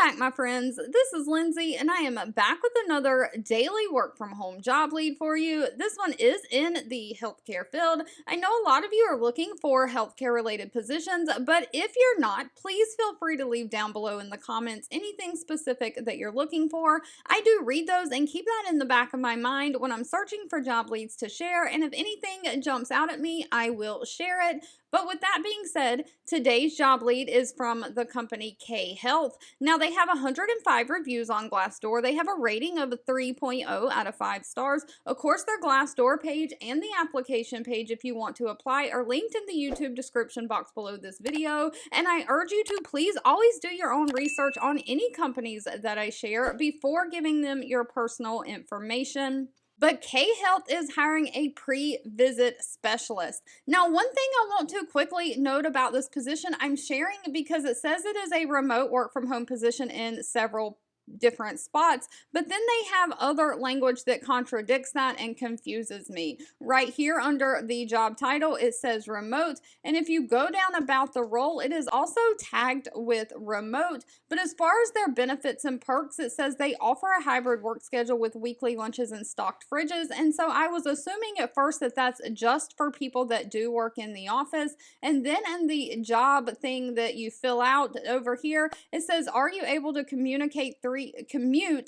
back, my friends. This is Lindsay, and I am back with another daily work from home job lead for you. This one is in the healthcare field. I know a lot of you are looking for healthcare related positions, but if you're not, please feel free to leave down below in the comments anything specific that you're looking for. I do read those and keep that in the back of my mind when I'm searching for job leads to share, and if anything jumps out at me, I will share it. But with that being said, today's job lead is from the company K Health. Now, they have 105 reviews on Glassdoor. They have a rating of 3.0 out of 5 stars. Of course, their Glassdoor page and the application page, if you want to apply, are linked in the YouTube description box below this video. And I urge you to please always do your own research on any companies that I share before giving them your personal information. But K Health is hiring a pre-visit specialist. Now, one thing I want to quickly note about this position, I'm sharing because it says it is a remote work from home position in several different spots, but then they have other language that contradicts that and confuses me. Right here under the job title, it says remote, and if you go down about the role, it is also tagged with remote, but as far as their benefits and perks, it says they offer a hybrid work schedule with weekly lunches and stocked fridges, and so I was assuming at first that that's just for people that do work in the office, and then in the job thing that you fill out over here, it says, are you able to commute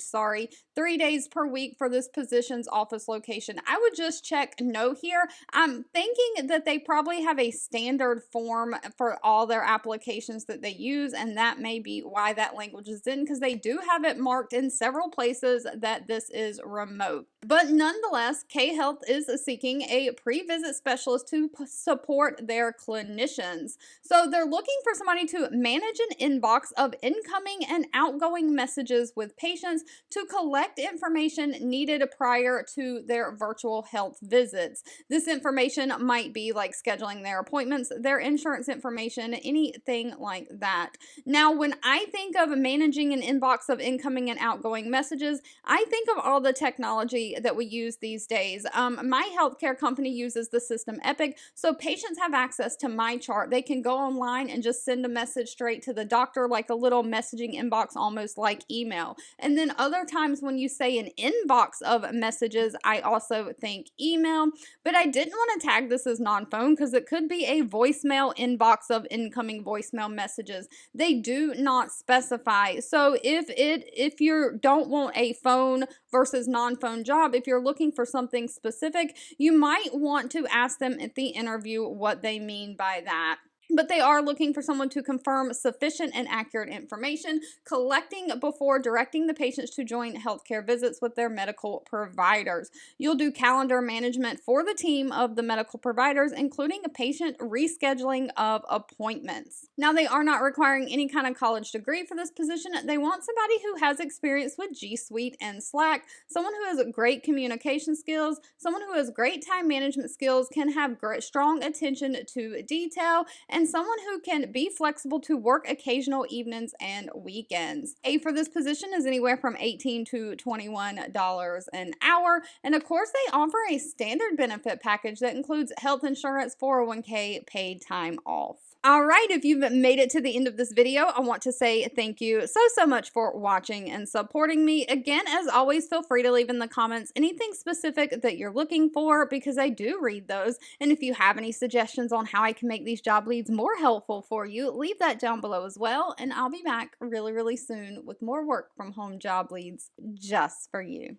3 days per week for this position's office location? I would just check no here. I'm thinking that they probably have a standard form for all their applications that they use, and that may be why that language is in, because they do have it marked in several places that this is remote. But nonetheless, K Health is seeking a pre-visit specialist to support their clinicians. So they're looking for somebody to manage an inbox of incoming and outgoing messages with patients to collect information needed prior to their virtual health visits. This information might be like scheduling their appointments, their insurance information, anything like that. Now, when I think of managing an inbox of incoming and outgoing messages, I think of all the technology that we use these days. My healthcare company uses the system Epic, so patients have access to my chart. They can go online and just send a message straight to the doctor, like a little messaging inbox, almost like email. And then other times when you say an inbox of messages, I also think email, but I didn't want to tag this as non-phone because it could be a voicemail inbox of incoming voicemail messages. They do not specify. So if you don't want a phone versus non-phone job, if you're looking for something specific, you might want to ask them at the interview what they mean by that. But they are looking for someone to confirm sufficient and accurate information, collecting before directing the patients to join healthcare visits with their medical providers. You'll do calendar management for the team of the medical providers, including a patient rescheduling of appointments. Now, they are not requiring any kind of college degree for this position. They want somebody who has experience with G Suite and Slack, someone who has great communication skills, someone who has great time management skills, can have strong attention to detail, and someone who can be flexible to work occasional evenings and weekends. Pay for this position is anywhere from $18 to $21 an hour. And of course, they offer a standard benefit package that includes health insurance, 401k, paid time off. All right, if you've made it to the end of this video, I want to say thank you so much for watching and supporting me. Again, as always, feel free to leave in the comments anything specific that you're looking for because I do read those. And if you have any suggestions on how I can make these job leads more helpful for you, leave that down below as well. And I'll be back really soon with more work from home job leads just for you.